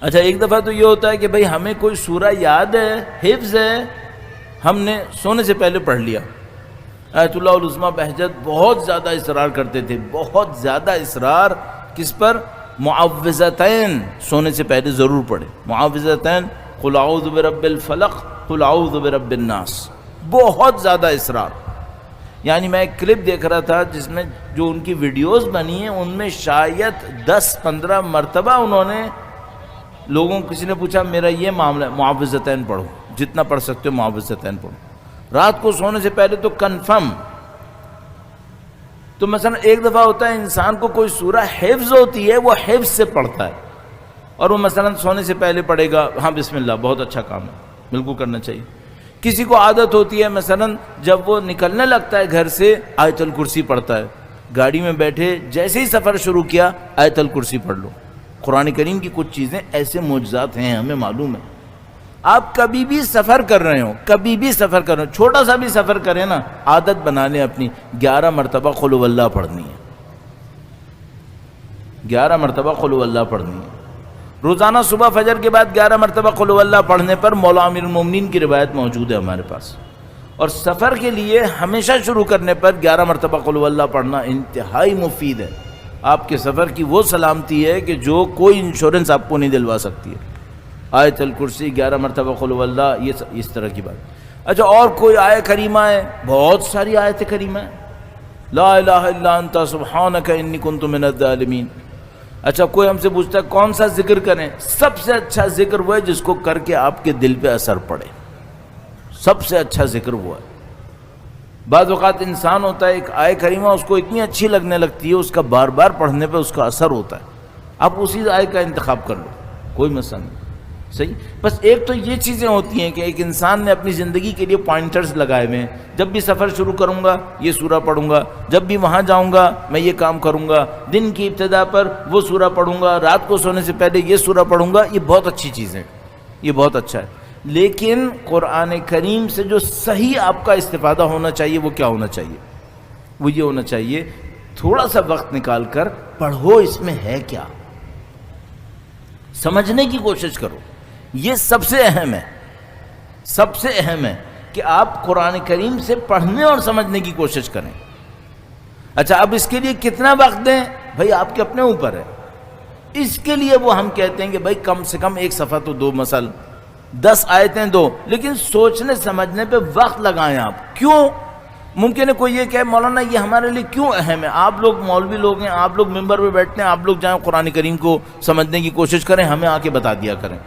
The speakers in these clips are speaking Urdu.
اچھا ایک دفعہ تو یہ ہوتا ہے کہ بھئی ہمیں کوئی سورہ یاد ہے، حفظ ہے، ہم نے سونے سے پہلے پڑھ لیا۔ آیت اللہ العظمیٰ بہجت بہت زیادہ اصرار کرتے تھے، بہت زیادہ اصرار کس پر؟ معوذتین سونے سے پہلے ضرور پڑھے، معوذتین، قل اعوذ برب الفلق، قل اعوذ برب الناس، بہت زیادہ اصرار۔ یعنی میں ایک کلپ دیکھ رہا تھا جس میں جو ان کی ویڈیوز بنی ہیں ان میں شاید 10-15 مرتبہ انہوں نے لوگوں کسی نے پوچھا میرا یہ معاملہ ہے، معوذتین پڑھو، جتنا پڑھ سکتے ہو معوذتین پڑھو، رات کو سونے سے پہلے تو کنفرم۔ تو مثلا ایک دفعہ ہوتا ہے انسان کو کوئی سورہ حفظ ہوتی ہے، وہ حفظ سے پڑھتا ہے اور وہ مثلا سونے سے پہلے پڑھے گا، ہاں بسم اللہ، بہت اچھا کام ہے، بالکل کرنا چاہیے۔ کسی کو عادت ہوتی ہے مثلا جب وہ نکلنے لگتا ہے گھر سے آیت الکرسی پڑھتا ہے، گاڑی میں بیٹھے جیسے ہی سفر شروع کیا آیت الکرسی پڑھ لو۔ قرآن کریم کی کچھ چیزیں ایسے معجزات ہیں، ہمیں معلوم ہے۔ آپ کبھی بھی سفر کر رہے ہو، کبھی بھی سفر کر رہے ہو، چھوٹا سا بھی سفر کریں نا، عادت بنا لیں اپنی، 11 مرتبہ قل هو اللہ پڑھنی ہے، 11 مرتبہ قل هو اللہ پڑھنی ہے۔ روزانہ صبح فجر کے بعد 11 مرتبہ قل هو اللہ پڑھنے پر مولا امیر المومنین کی روایت موجود ہے ہمارے پاس۔ اور سفر کے لیے ہمیشہ شروع کرنے پر 11 مرتبہ قل هو اللہ پڑھنا انتہائی مفید ہے۔ آپ کے سفر کی وہ سلامتی ہے کہ جو کوئی انشورنس آپ کو نہیں دلوا سکتی ہے۔ آیت الکرسی 11 مرتبہ قل هو اللہ، یہ اس طرح کی بات۔ اچھا اور کوئی آیت کریمہ ہے؟ بہت ساری آیت کریمہ ہیں، لا الہ الا انت سبحانک انی کنت من الظالمین۔ اچھا کوئی ہم سے پوچھتا ہے کون سا ذکر کریں؟ سب سے اچھا ذکر وہ ہے جس کو کر کے آپ کے دل پہ اثر پڑے، سب سے اچھا ذکر وہ ہے۔ بعض اوقات انسان ہوتا ہے ایک آیت کریمہ اس کو اتنی اچھی لگنے لگتی ہے، اس کا بار بار پڑھنے پہ اس کا اثر ہوتا ہے، آپ اسی آیت کا انتخاب کر لو، کوئی مسئلہ نہیں، صحیح۔ بس ایک تو یہ چیزیں ہوتی ہیں کہ ایک انسان نے اپنی زندگی کے لیے پوائنٹرز لگائے ہوئے ہیں، جب بھی سفر شروع کروں گا یہ سورہ پڑھوں گا، جب بھی وہاں جاؤں گا میں یہ کام کروں گا، دن کی ابتدا پر وہ سورہ پڑھوں گا، رات کو سونے سے پہلے یہ سورہ پڑھوں گا۔ یہ بہت اچھی چیز ہے، یہ بہت اچھا ہے، لیکن قرآن کریم سے جو صحیح آپ کا استفادہ ہونا چاہیے وہ کیا ہونا چاہیے؟ وہ یہ ہونا چاہیے تھوڑا سا وقت نکال کر پڑھو، اس میں ہے کیا، سمجھنے کی کوشش کرو۔ یہ سب سے اہم ہے، سب سے اہم ہے کہ آپ قرآن کریم سے پڑھنے اور سمجھنے کی کوشش کریں۔ اچھا اب اس کے لیے کتنا وقت دیں بھائی آپ کے اپنے اوپر ہے۔ اس کے لیے وہ ہم کہتے ہیں کہ بھائی کم سے کم ایک صفحہ تو دو، مثلا 10 آیتیں دو، لیکن سوچنے سمجھنے پہ وقت لگائیں آپ۔ کیوں؟ ممکن ہے کوئی یہ کہے مولانا یہ ہمارے لیے کیوں اہم ہے؟ آپ لوگ مولوی لوگ ہیں، آپ لوگ ممبر پہ بیٹھتے ہیں، آپ لوگ جائیں قرآن کریم کو سمجھنے کی کوشش کریں، ہمیں آ کے بتا دیا کریں۔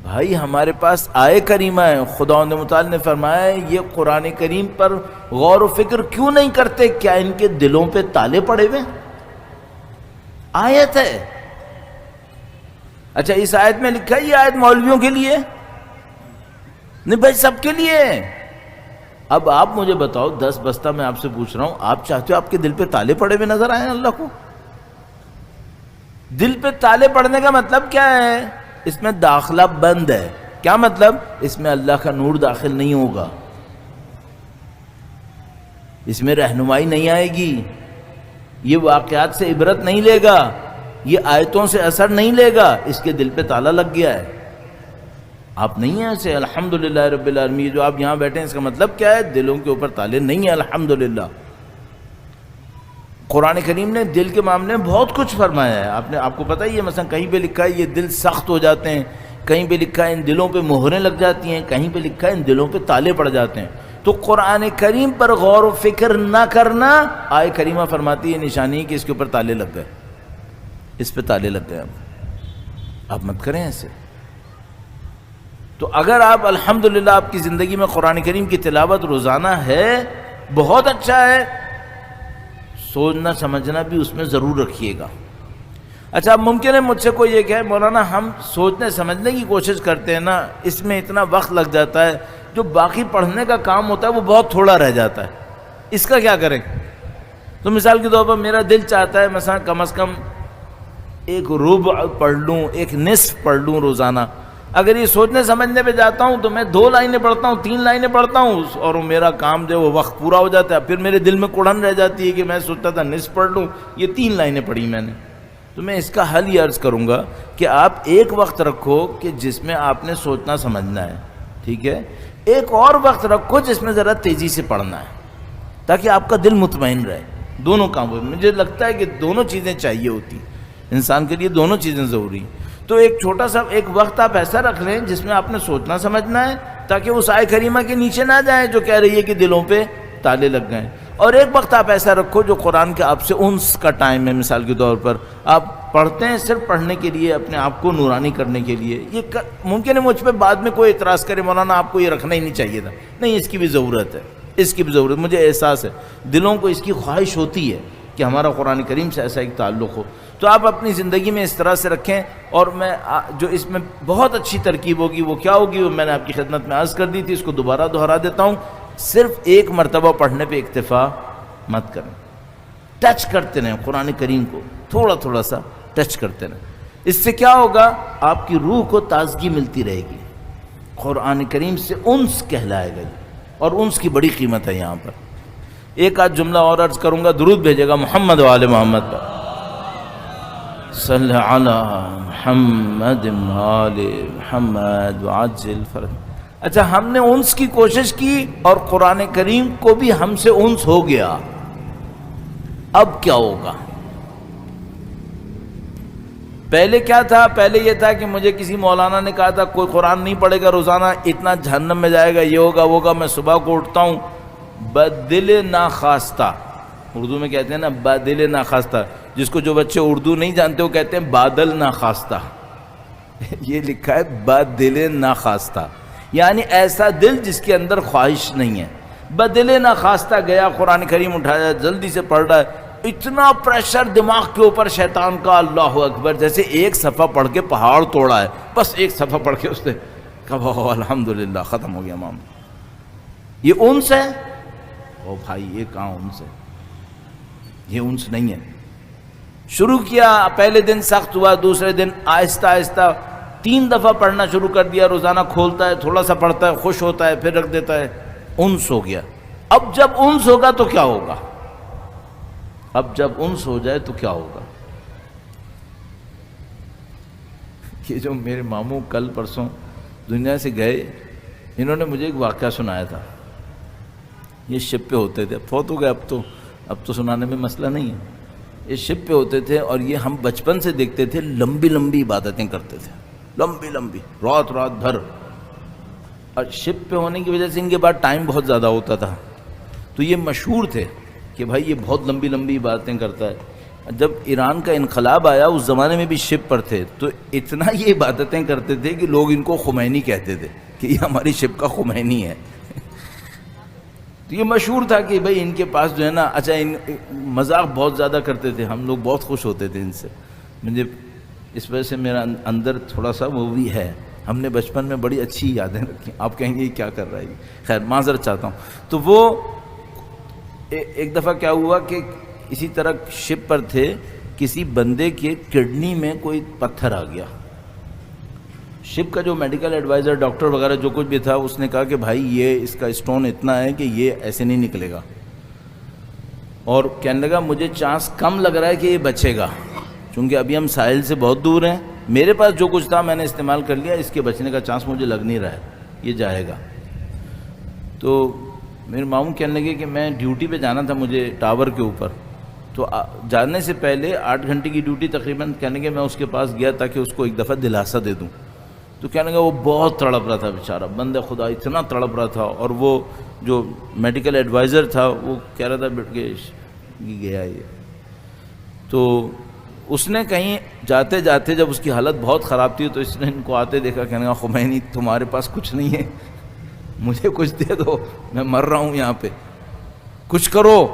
بھائی ہمارے پاس آیت کریمہ ہے، خداوند متعال نے فرمایا ہے یہ قرآن کریم پر غور و فکر کیوں نہیں کرتے؟ کیا ان کے دلوں پہ تالے پڑے ہوئے؟ آیت ہے۔ اچھا اس آیت میں لکھا ہے یہ آیت مولویوں کے لیے نہیں بھائی، سب کے لیے۔ اب آپ مجھے بتاؤ 10 بستہ میں آپ سے پوچھ رہا ہوں، آپ چاہتے ہو آپ کے دل پہ تالے پڑے ہوئے نظر آئیں اللہ کو؟ دل پہ تالے پڑنے کا مطلب کیا ہے؟ اس میں داخلہ بند ہے۔ کیا مطلب؟ اس میں اللہ کا نور داخل نہیں ہوگا، اس میں رہنمائی نہیں آئے گی، یہ واقعات سے عبرت نہیں لے گا، یہ آیتوں سے اثر نہیں لے گا، اس کے دل پہ تالا لگ گیا ہے۔ آپ نہیں ہیں ایسے الحمدللہ رب العالمین، جو آپ یہاں بیٹھے ہیں اس کا مطلب کیا ہے؟ دلوں کے اوپر تالے نہیں ہیں الحمدللہ۔ قرآن کریم نے دل کے معاملے میں بہت کچھ فرمایا ہے، آپ کو پتہ ہی ہے، مثلا کہیں پہ لکھا ہے یہ دل سخت ہو جاتے ہیں، کہیں پہ لکھا ہے ان دلوں پہ مہریں لگ جاتی ہیں، کہیں پہ لکھا ہے ان دلوں پہ تالے پڑ جاتے ہیں۔ تو قرآن کریم پر غور و فکر نہ کرنا، آیت کریمہ فرماتی ہے نشانی کہ اس کے اوپر تالے لگ گئے، اس پہ تالے لگ گئے، آپ مت کریں ایسے۔ تو اگر آپ الحمدللہ آپ کی زندگی میں قرآن کریم کی تلاوت روزانہ ہے، بہت اچھا ہے، سوچنا سمجھنا بھی اس میں ضرور رکھیے گا۔ اچھا اب ممکن ہے مجھ سے کوئی یہ کہے مولانا ہم سوچنے سمجھنے کی کوشش کرتے ہیں نا، اس میں اتنا وقت لگ جاتا ہے، جو باقی پڑھنے کا کام ہوتا ہے وہ بہت تھوڑا رہ جاتا ہے، اس کا کیا کریں؟ تو مثال کے طور پر میرا دل چاہتا ہے مثلا کم از کم ایک ربع پڑھ لوں، ایک نصف پڑھ لوں روزانہ۔ اگر یہ سوچنے سمجھنے پہ جاتا ہوں تو میں 2 لائنیں پڑھتا ہوں، 3 لائنیں پڑھتا ہوں، اور میرا کام جو وہ وقت پورا ہو جاتا ہے، پھر میرے دل میں کڑن رہ جاتی ہے کہ میں سوچتا تھا نصف پڑھ لوں، یہ 3 لائنیں پڑھی میں نے۔ تو میں اس کا حل یہ عرض کروں گا کہ آپ ایک وقت رکھو کہ جس میں آپ نے سوچنا سمجھنا ہے، ٹھیک ہے، ایک اور وقت رکھو جس میں ذرا تیزی سے پڑھنا ہے، تاکہ آپ کا دل مطمئن رہے دونوں کاموں میں۔ مجھے لگتا ہے کہ دونوں چیزیں چاہیے ہوتی، انسان کے لیے دونوں چیزیں ضروری ہیں۔ تو ایک چھوٹا سا ایک وقت آپ ایسا رکھ لیں جس میں آپ نے سوچنا سمجھنا ہے، تاکہ اس آیت کریمہ کے نیچے نہ جائیں جو کہہ رہی ہے کہ دلوں پہ تالے لگ گئے، اور ایک وقت آپ ایسا رکھو جو قرآن کے آپ سے انس کا ٹائم ہے۔ مثال کے طور پر آپ پڑھتے ہیں صرف پڑھنے کے لیے، اپنے آپ کو نورانی کرنے کے لیے، یہ ممکن ہے مجھ پہ بعد میں کوئی اعتراض کرے مولانا آپ کو یہ رکھنا ہی نہیں چاہیے تھا، نہیں، اس کی بھی ضرورت ہے، اس کی بھی ضرورت، مجھے احساس ہے، دلوں کو اس کی خواہش ہوتی ہے کہ ہمارا قرآن کریم سے ایسا ایک تعلق ہو۔ تو آپ اپنی زندگی میں اس طرح سے رکھیں، اور میں جو اس میں بہت اچھی ترکیب ہوگی وہ کیا ہوگی، وہ میں نے آپ کی خدمت میں عرض کر دی تھی، اس کو دوبارہ دہرا دیتا ہوں۔ صرف ایک مرتبہ پڑھنے پہ اکتفا مت کریں، ٹچ کرتے رہیں قرآن کریم کو، تھوڑا تھوڑا سا ٹچ کرتے رہیں۔ اس سے کیا ہوگا، آپ کی روح کو تازگی ملتی رہے گی، قرآن کریم سے انس کہلائے گا، اور انس کی بڑی قیمت ہے یہاں پر۔ ایک آدھ جملہ اور عرض کروں گا، درود بھیجے گا محمد و آل محمد پر، صلی علی محمد و آل محمد وعجل فرج۔ اچھا، ہم نے انس کی کوشش کی اور قرآن کریم کو بھی ہم سے انس ہو گیا، اب کیا ہوگا؟ پہلے کیا تھا؟ پہلے یہ تھا کہ مجھے کسی مولانا نے کہا تھا کوئی قرآن نہیں پڑھے گا روزانہ اتنا جہنم میں جائے گا، یہ ہوگا وہ ہوگا۔ میں صبح کو اٹھتا ہوں بدل ناخواستہ، اردو میں کہتے ہیں نا بدل ناخواستہ، جس کو جو بچے اردو نہیں جانتے وہ کہتے ہیں بادل ناخواستہ، یہ لکھا ہے بدل ناخواستہ، یعنی ایسا دل جس کے اندر خواہش نہیں ہے۔ بدل ناخواستہ گیا، قرآن کریم اٹھایا، جلدی سے پڑھ رہا ہے، اتنا پریشر دماغ کے اوپر شیطان کا، اللہ اکبر، جیسے ایک صفحہ پڑھ کے پہاڑ توڑا ہے، بس ایک صفحہ پڑھ کے اس نے کہا الحمدللہ ختم ہو گیا معاملہ۔ یہ انس ہے؟ او بھائی، یہ کہاں انس ہے؟ یہ انس نہیں ہے۔ شروع کیا، پہلے دن سخت ہوا، دوسرے دن آہستہ آہستہ 3 دفعہ پڑھنا شروع کر دیا، روزانہ کھولتا ہے، تھوڑا سا پڑھتا ہے، خوش ہوتا ہے، پھر رکھ دیتا ہے، انس ہو گیا۔ اب جب انس ہوگا تو کیا ہوگا؟ اب جب انس ہو جائے تو کیا ہوگا؟ یہ جو میرے ماموں کل پرسوں دنیا سے گئے، انہوں نے مجھے ایک واقعہ سنایا تھا۔ یہ شپ پہ ہوتے تھے، فوت ہو گئے اب تو سنانے میں مسئلہ نہیں ہے۔ یہ شپ پہ ہوتے تھے، اور یہ ہم بچپن سے دیکھتے تھے، لمبی لمبی عبادتیں کرتے تھے، لمبی لمبی، رات بھر، اور شپ پہ ہونے کی وجہ سے ان کے بعد ٹائم بہت زیادہ ہوتا تھا، تو یہ مشہور تھے کہ بھائی یہ بہت لمبی لمبی عبادتیں کرتا ہے۔ جب ایران کا انقلاب آیا، اس زمانے میں بھی شپ پر تھے، تو اتنا یہ عبادتیں کرتے تھے کہ لوگ ان کو خمینی کہتے تھے کہ یہ ہماری شپ کا خمینی ہے۔ تو یہ مشہور تھا کہ بھائی ان کے پاس جو ہے نا، اچھا مذاق بہت زیادہ کرتے تھے، ہم لوگ بہت خوش ہوتے تھے ان سے، مجھے اس وجہ سے میرا اندر تھوڑا سا وہ بھی ہے، ہم نے بچپن میں بڑی اچھی یادیں رکھی۔ آپ کہیں گے یہ کیا کر رہا ہے، خیر معذرت چاہتا ہوں۔ تو وہ ایک دفعہ کیا ہوا کہ اسی طرح شپ پر تھے، کسی بندے کے کڈنی میں کوئی پتھر آ گیا۔ شپ کا جو میڈیکل ایڈوائزر، ڈاکٹر وغیرہ جو کچھ بھی تھا، اس نے کہا کہ بھائی یہ اس کا اسٹون اتنا ہے کہ یہ ایسے نہیں نکلے گا، اور کہنے لگا مجھے چانس کم لگ رہا ہے کہ یہ بچے گا، چونکہ ابھی ہم ساحل سے بہت دور ہیں، میرے پاس جو کچھ تھا میں نے استعمال کر لیا، اس کے بچنے کا چانس مجھے لگ نہیں رہا ہے، یہ جائے گا۔ تو میرے ماموں کہنے لگے کہ میں ڈیوٹی پہ جانا تھا مجھے ٹاور کے اوپر، تو جانے سے پہلے 8 گھنٹے کی ڈیوٹی تقریباً، کہنے لگے میں اس کے پاس گیا تاکہ اس کو ایک دفعہ دلاسا دے دوں۔ تو کہنے لگا وہ بہت تڑپ رہا تھا بیچارہ، بندہ خدا اتنا تڑپ رہا تھا، اور وہ جو میڈیکل ایڈوائزر تھا وہ کہہ رہا تھا بیٹھ کے گیا یہ۔ تو اس نے کہیں جاتے جاتے جب اس کی حالت بہت خراب تھی، تو اس نے ان کو آتے دیکھا، کہنے لگا خمینی تمہارے پاس کچھ نہیں ہے، مجھے کچھ دے دو، میں مر رہا ہوں یہاں پہ، کچھ کرو،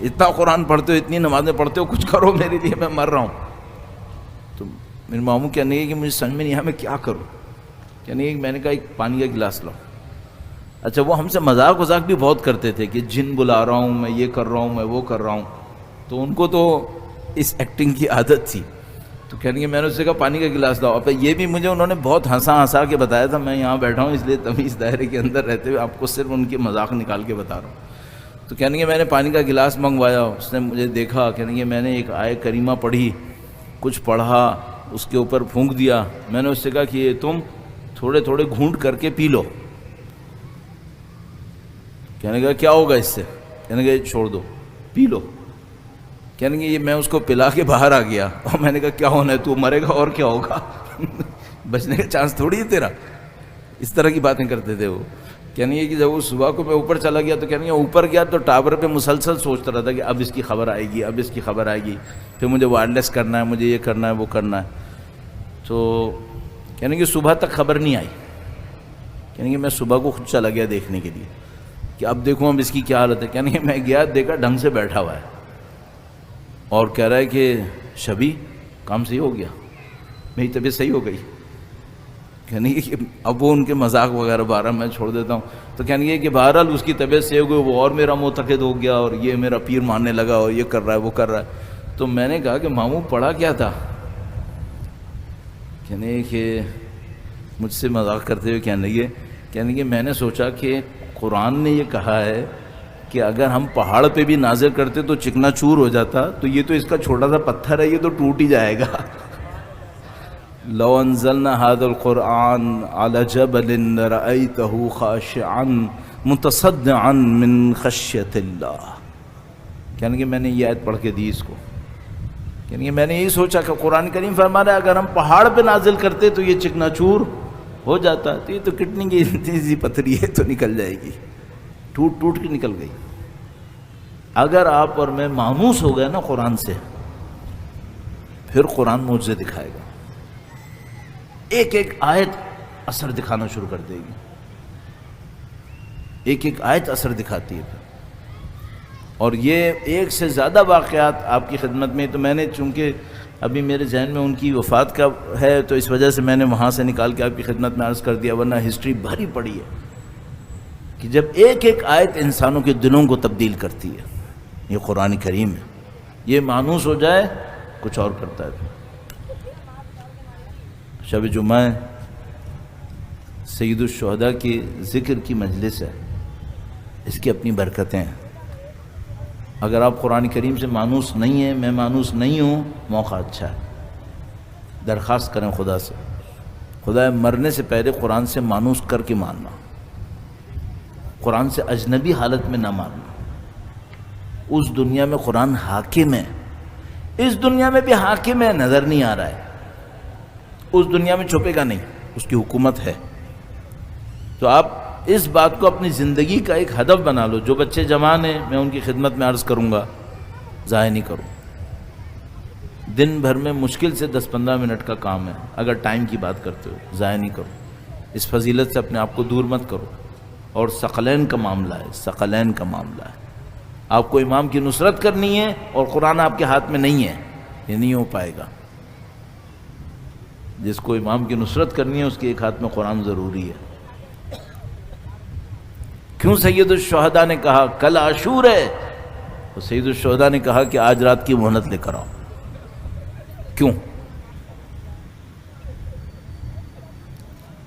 اتنا قرآن پڑھتے ہو، اتنی نمازیں پڑھتے ہو، کچھ کرو میرے لیے، میں مر رہا ہوں۔ تو میرے ماموں کہنے لگے کہ مجھے سمجھ میں نہیں آیا میں کیا کروں، کہنے لگے میں نے کہا ایک پانی کا گلاس لاؤ۔ اچھا وہ ہم سے مذاق بھی بہت کرتے تھے کہ جن بلا رہا ہوں میں، یہ کر رہا ہوں میں، وہ کر رہا ہوں، تو ان کو تو اس ایکٹنگ کی عادت تھی۔ تو کہنے لگے میں نے اس سے کہا پانی کا گلاس لاؤ۔ اب یہ بھی مجھے انہوں نے بہت ہنسا کے بتایا تھا، میں یہاں بیٹھا ہوں اس لیے تمیز دائرے کے اندر رہتے ہوئے آپ کو صرف ان کے مذاق نکال کے بتا رہا ہوں۔ تو کہنے لگے میں نے پانی کا گلاس منگوایا، اس نے مجھے دیکھا، کہنے لگے میں نے ایک آیت کریمہ پڑھی، کچھ پڑھا، اس کے اوپر پھونک دیا. میں نے اس سے کہا کہ یہ تم تھوڑے تھوڑے گھونٹ کر کے پی لو. کہنے لگا کیا ہوگا اس سے؟ کہنے لگا چھوڑ دو، پی لو. کہنے لگا یہ میں اس کو پلا کے باہر آ گیا اور میں نے کہا کیا ہونا ہے، تو مرے گا اور کیا ہوگا، بچنے کا چانس تھوڑی ہے تیرا. اس طرح کی باتیں کرتے تھے وہ. کہنے لگا کہ جب وہ صبح کو میں اوپر چلا گیا تو کہنے لگا اوپر گیا تو ٹاور پہ مسلسل سوچتا رہا تھا کہ اب اس کی خبر آئے گی، اب اس کی خبر آئے گی، پھر مجھے وائرلیس کرنا ہے، مجھے یہ کرنا ہے، وہ کرنا ہے. تو کہنے کہ صبح تک خبر نہیں آئی. کہنے کہ میں صبح کو خود چلا گیا دیکھنے کے لیے کہ اب دیکھوں اب اس کی کیا حالت ہے. کہنے کہ میں گیا دیکھا ڈھنگ سے بیٹھا ہوا ہے اور کہہ رہا ہے کہ شبی کام صحیح ہو گیا، میری طبیعت صحیح ہو گئی. کہنے کہ اب وہ ان کے مذاق وغیرہ بارہ میں چھوڑ دیتا ہوں. تو کہنے کہ بہرحال اس کی طبیعت صحیح ہو گئی، وہ اور میرا معتقد ہو گیا اور یہ میرا پیر ماننے لگا اور یہ کر رہا ہے وہ کر رہا ہے. تو میں نے کہا کہ ماموں پڑھا کیا تھا؟ کہنے کہ مجھ سے مذاق کرتے ہوئے کہنے کہ میں نے سوچا کہ قرآن نے یہ کہا ہے کہ اگر ہم پہاڑ پہ بھی نازل کرتے تو چکنا چور ہو جاتا، تو یہ تو اس کا چھوٹا سا پتھر ہے، یہ تو ٹوٹ ہی جائے گا. لو انزلنا هذا القرآن على جبل لرأيته خاشعا متصدعا من خشية الله. کہنے کہ میں نے یہ آیت پڑھ کے دی اس کو. کہنے کہ میں نے یہی سوچا کہ قرآن کریم فرما رہا ہے اگر ہم پہاڑ پہ نازل کرتے تو یہ چکنا چور ہو جاتا، تو یہ تو کٹنے کی اتنی سی پتھری ہے تو نکل جائے گی. ٹوٹ ٹوٹ کے نکل گئی. اگر آپ اور میں مانوس ہو گئے نا قرآن سے، پھر قرآن معجزے دکھائے گا. ایک ایک آیت اثر دکھانا شروع کر دے گی، ایک ایک آیت اثر دکھاتی ہے. اور یہ ایک سے زیادہ واقعات آپ کی خدمت میں. تو میں نے چونکہ ابھی میرے ذہن میں ان کی وفات کا ہے تو اس وجہ سے میں نے وہاں سے نکال کے آپ کی خدمت میں عرض کر دیا، ورنہ ہسٹری بھری پڑی ہے کہ جب ایک ایک آیت انسانوں کے دلوں کو تبدیل کرتی ہے. یہ قرآن کریم ہے، یہ مانوس ہو جائے کچھ اور کرتا ہے. شب جمعہ ہے، سید الشہداء کی ذکر کی مجلس ہے، اس کی اپنی برکتیں ہیں. اگر آپ قرآن کریم سے مانوس نہیں ہیں، میں مانوس نہیں ہوں، موقع اچھا ہے. درخواست کریں خدا سے، خدا مرنے سے پہلے قرآن سے مانوس کر کے ماننا، قرآن سے اجنبی حالت میں نہ ماننا. اس دنیا میں قرآن حاکم ہے، اس دنیا میں بھی حاکم ہے، نظر نہیں آ رہا ہے. اس دنیا میں چھپے گا نہیں، اس کی حکومت ہے. تو آپ اس بات کو اپنی زندگی کا ایک ہدف بنا لو. جو بچے جوان ہیں میں ان کی خدمت میں عرض کروں گا ضائع نہیں کرو. دن بھر میں مشکل سے 10-15 منٹ کا کام ہے، اگر ٹائم کی بات کرتے ہو ضائع نہیں کرو. اس فضیلت سے اپنے آپ کو دور مت کرو. اور ثقلین کا معاملہ ہے، ثقلین کا معاملہ ہے. آپ کو امام کی نصرت کرنی ہے اور قرآن آپ کے ہاتھ میں نہیں ہے، یہ نہیں ہو پائے گا. جس کو امام کی نصرت کرنی ہے اس کے ایک ہاتھ میں قرآن ضروری ہے. کیوں سید الشہداء نے کہا کل عاشور ہے؟ تو سید الشہداء نے کہا کہ آج رات کی مہلت لے کر آؤ. کیوں؟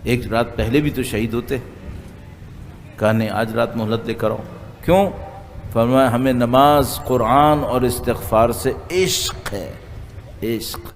ایک رات پہلے بھی تو شہید ہوتے. کہا نہیں، آج رات مہلت لے کر آؤ. کیوں؟ فرمایا ہمیں نماز، قرآن اور استغفار سے عشق ہے، عشق.